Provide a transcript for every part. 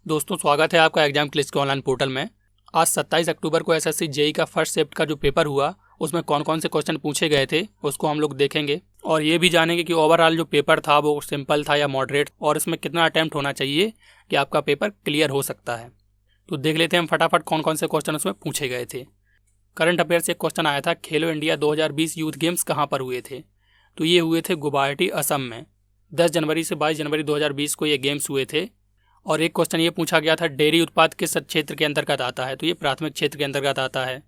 दोस्तों, स्वागत है आपका एग्जाम क्लिक्स के ऑनलाइन पोर्टल में। आज 27 अक्टूबर को एसएससी जेई का फर्स्ट शिफ्ट का जो पेपर हुआ उसमें कौन कौन से क्वेश्चन पूछे गए थे उसको हम लोग देखेंगे और ये भी जानेंगे कि ओवरऑल जो पेपर था वो सिंपल था या मॉडरेट, और इसमें कितना अटेम्प्ट होना चाहिए कि आपका पेपर क्लियर हो सकता है। तो देख लेते हैं हम फटाफट कौन कौन से क्वेश्चन उसमें पूछे गए थे। करंट अफेयर से एक क्वेश्चन आया था, खेलो इंडिया 2020 यूथ गेम्स कहाँ पर हुए थे? तो ये हुए थे गुवाहाटी, असम में। 10 जनवरी से 22 जनवरी 2020 को ये गेम्स हुए थे। और एक क्वेश्चन ये पूछा गया था, डेयरी उत्पाद किस क्षेत्र के अंतर्गत आता है? तो ये प्राथमिक क्षेत्र के अंतर्गत आता है।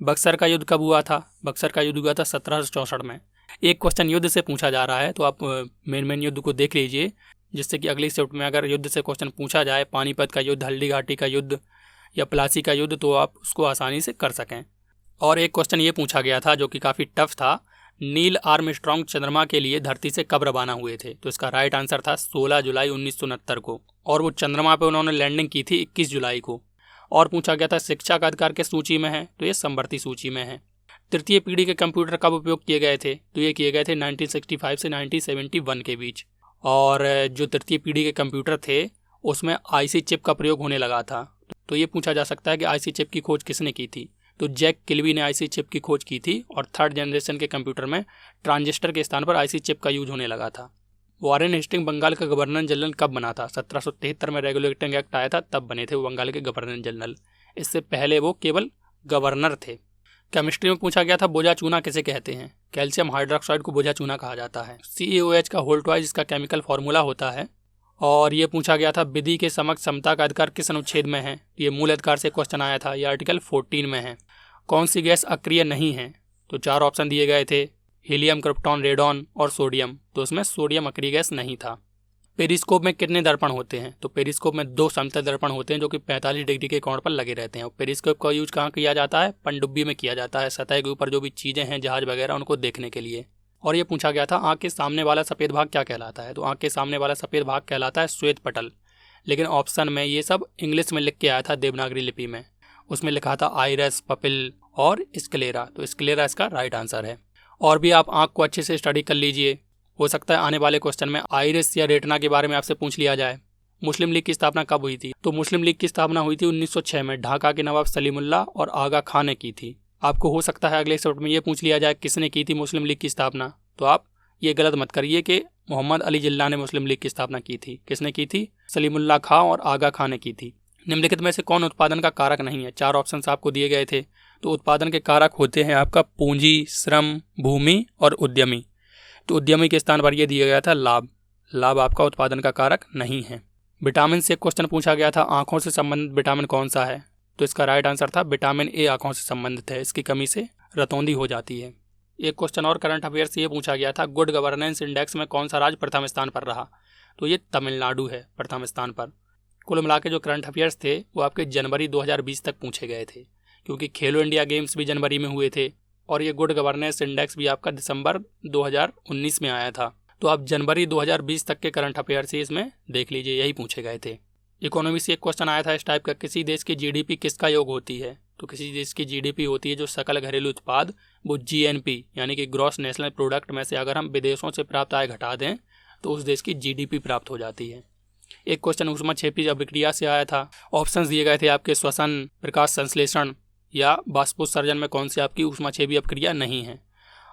बक्सर का युद्ध कब हुआ था? बक्सर का युद्ध हुआ था 1764 में। एक क्वेश्चन युद्ध से पूछा जा रहा है, तो आप मेन युद्ध को देख लीजिए, जिससे कि अगली शिफ्ट में अगर युद्ध से क्वेश्चन पूछा जाए, पानीपत का युद्ध, हल्दी घाटी का युद्ध या प्लासी का युद्ध, तो आप उसको आसानी से कर सकें। और एक क्वेश्चन ये पूछा गया था जो कि काफ़ी टफ था, नील आर्मस्ट्रॉन्ग चंद्रमा के लिए धरती से कब रवाना हुए थे? तो इसका राइट आंसर था 16 जुलाई 1969 को, और वो चंद्रमा पे उन्होंने लैंडिंग की थी 21 जुलाई को। और पूछा गया था शिक्षा का अधिकार किस सूची में है? तो ये समवर्ती सूची में है। तृतीय पीढ़ी के कंप्यूटर कब उपयोग किए गए थे? तो ये किए गए थे 1965 से 1971 के बीच। और जो तृतीय पीढ़ी के कंप्यूटर थे उसमें आईसी चिप का प्रयोग होने लगा था। तो ये पूछा जा सकता है कि आईसी चिप की खोज किसने की थी? तो जैक किल्बी ने आईसी चिप की खोज की थी, और थर्ड जनरेशन के कंप्यूटर में ट्रांजिस्टर के स्थान पर आईसी चिप का यूज होने लगा था। वॉरेन हेस्टिंग बंगाल का गवर्नर जनरल कब बना था? 1773 में रेगुलेटिंग एक्ट आया था, तब बने थे वो बंगाल के गवर्नर जनरल। इससे पहले वो केवल गवर्नर थे। केमिस्ट्री में पूछा गया था, बोझा चूना किसे कहते हैं? कैल्शियम हाइड्रोक्साइड को बोझा चूना कहा जाता है। CaOH का होल्ट वाइज इसका केमिकल फॉर्मूला होता है। और ये पूछा गया था, विधि के समक्ष समता का अधिकार किस अनुच्छेद में है? ये मूल अधिकार से क्वेश्चन आया था, ये आर्टिकल 14 में है। कौन सी गैस अक्रिय नहीं है? तो 4 ऑप्शन दिए गए थे, हीलियम, क्रिप्टॉन, रेडॉन और सोडियम। तो उसमें सोडियम अक्रिय गैस नहीं था। पेरिस्कोप में कितने दर्पण होते हैं? तो पेरिस्कोप में 2 समतल दर्पण होते हैं जो कि 45 डिग्री के कोण पर लगे रहते हैं। और पेरिस्कोप का यूज कहाँ किया जाता है? पनडुब्बी में किया जाता है, सतह के ऊपर जो भी चीज़ें हैं, जहाज वगैरह, उनको देखने के लिए। और ये पूछा गया था, आँख के सामने वाला सफ़ेद भाग क्या कहलाता है? तो आँख के सामने वाला सफ़ेद भाग कहलाता है श्वेत पटल। लेकिन ऑप्शन में ये सब इंग्लिश में लिख के आया था, देवनागरी लिपि में। उसमें लिखा था आइरस, पपिल और स्क्लेरा। तो स्क्लेरा इसका राइट आंसर है। और भी आप आँख को अच्छे से स्टडी कर लीजिए, हो सकता है आने वाले क्वेश्चन में आइरिस या रेटिना के बारे में आपसे पूछ लिया जाए। मुस्लिम लीग की स्थापना कब हुई थी? तो मुस्लिम लीग की स्थापना हुई थी 1906 में। ढाका के नवाब सलीमुल्लाह और आगा खान ने की थी। आपको हो सकता है अगले शिफ्ट में ये पूछ लिया जाए किसने की थी मुस्लिम लीग की स्थापना, तो आप ये गलत मत करिए कि मोहम्मद अली जिन्ना ने मुस्लिम लीग की स्थापना की थी। किसने की थी? सलीमुल्लाह खां और आगा खान ने की थी। निम्नलिखित में से कौन उत्पादन का कारक नहीं है? 4 ऑप्शंस आपको दिए गए थे। तो उत्पादन के कारक होते हैं आपका पूंजी, श्रम, भूमि और उद्यमी। तो उद्यमी के स्थान पर यह दिया गया था लाभ। लाभ आपका उत्पादन का कारक नहीं है। विटामिन से क्वेश्चन पूछा गया था, आंखों से संबंधित विटामिन कौन सा है? तो इसका राइट आंसर था विटामिन ए आंखों से संबंधित है, इसकी कमी से रतौंधी हो जाती है। एक क्वेश्चन और करंट अफेयर से ये पूछा गया था, गुड गवर्नेंस इंडेक्स में कौन सा राज्य प्रथम स्थान पर रहा? तो ये तमिलनाडु है प्रथम स्थान पर। कुल मिला के जो करंट अफेयर्स थे वो आपके जनवरी 2020 तक पूछे गए थे, क्योंकि खेलो इंडिया गेम्स भी जनवरी में हुए थे और ये गुड गवर्नेंस इंडेक्स भी आपका दिसंबर 2019 में आया था। तो आप जनवरी 2020 तक के करंट अफेयर्स ही इसमें देख लीजिए, यही पूछे गए थे। इकोनॉमी से एक क्वेश्चन आया था इस टाइप का, किसी देश की जीडीपी किसका योग होती है? तो किसी देश की जीडीपी होती है जो सकल घरेलू उत्पाद, वो जीएनपी यानी कि ग्रॉस नेशनल प्रोडक्ट में से अगर हम विदेशों से प्राप्त आय घटा दें तो उस देश की जीडीपी प्राप्त हो जाती है। एक क्वेश्चन ऊष्माक्षेपी अभिक्रिया से आया था। ऑप्शंस दिए गए थे आपके, श्वसन, प्रकाश संश्लेषण या बाष्पोत्सर्जन में कौन सी आपकी ऊष्माक्षेपी अभिक्रिया नहीं है।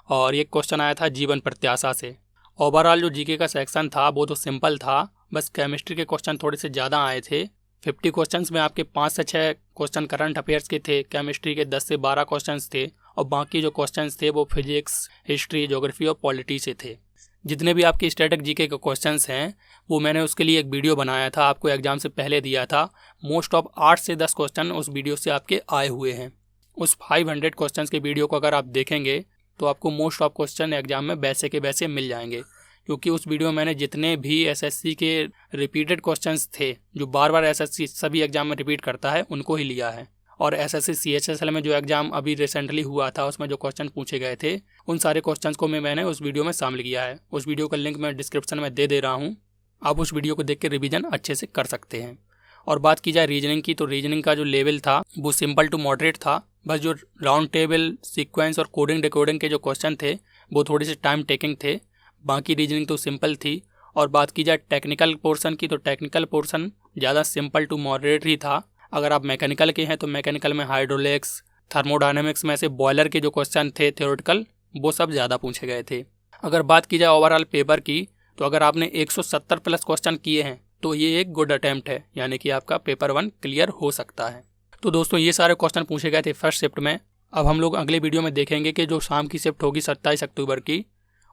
और एक क्वेश्चन आया था जीवन प्रत्याशा से। ओवरऑल जो जीके का सेक्शन था वो तो सिंपल था, बस केमिस्ट्री के क्वेश्चन थोड़े से ज़्यादा आए थे। 50 क्वेश्चंस में आपके 5 से 6 क्वेश्चन करंट अफेयर्स के थे, केमिस्ट्री के 10 से 12 क्वेश्चंस थे, और बाकी जो क्वेश्चंस थे वो फिजिक्स, हिस्ट्री, ज्योग्राफी और पॉलिटी से थे। जितने भी आपके स्टैटिक जीके के क्वेश्चंस हैं वो मैंने उसके लिए एक वीडियो बनाया था, आपको एग्जाम से पहले दिया था। मोस्ट ऑफ 8 से 10 क्वेश्चन उस वीडियो से आपके आए हुए हैं। उस 500 क्वेश्चंस के वीडियो को अगर आप देखेंगे तो आपको मोस्ट ऑफ क्वेश्चन एग्जाम में वैसे के वैसे मिल जाएंगे, क्योंकि उस वीडियो में मैंने जितने भी एसएससी के रिपीटेड क्वेश्चंस थे जो बार बार एसएससी सभी एग्जाम में रिपीट करता है उनको ही लिया है। और एसएससी सीएचएसएल में जो एग्जाम अभी रिसेंटली हुआ था उसमें जो क्वेश्चन पूछे गए थे उन सारे क्वेश्चंस को मैंने उस वीडियो में शामिल किया है। उस वीडियो का लिंक मैं डिस्क्रिप्शन में दे रहा हूँ, आप उस वीडियो को देख के रिवीजन अच्छे से कर सकते हैं। और बात की जाए रीजनिंग की, तो रीजनिंग का जो लेवल था वो सिंपल टू मॉडरेट था। बस जो राउंड टेबल, सीक्वेंस और कोडिंग डिकोडिंग के जो क्वेश्चन थे वो थोड़े से टाइम टेकिंग थे, बाकी रीजनिंग तो सिंपल थी। और बात की जाए टेक्निकल पोर्शन की, तो टेक्निकल पोर्शन ज़्यादा सिंपल टू मॉडरेट ही था। अगर आप मैकेनिकल के हैं तो मैकेनिकल में हाइड्रोलिक्स, थर्मोडायनेमिक्स में से बॉयलर के जो क्वेश्चन थे थ्योरेटिकल, वो सब ज़्यादा पूछे गए थे। अगर बात की जाए ओवरऑल पेपर की, तो अगर आपने 170 प्लस क्वेश्चन किए हैं तो ये एक गुड अटेम्प्ट है, यानी कि आपका पेपर 1 क्लियर हो सकता है। तो दोस्तों ये सारे क्वेश्चन पूछे गए थे फर्स्ट शिफ्ट में। अब हम लोग अगले वीडियो में देखेंगे कि जो शाम की शिफ्ट होगी 27 अक्टूबर की,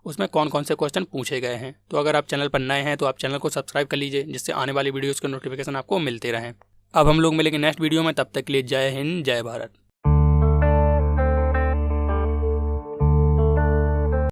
उसमें कौन कौन से क्वेश्चन पूछे गए हैं। तो अगर आप चैनल पर नए हैं तो आप चैनल को सब्सक्राइब कर लीजिए, जिससे आने वाली वीडियोज़ के नोटिफिकेशन आपको मिलते रहें। अब हम लोग मिलेंगे नेक्स्ट वीडियो में, तब तक के लिए जय हिंद, जय भारत।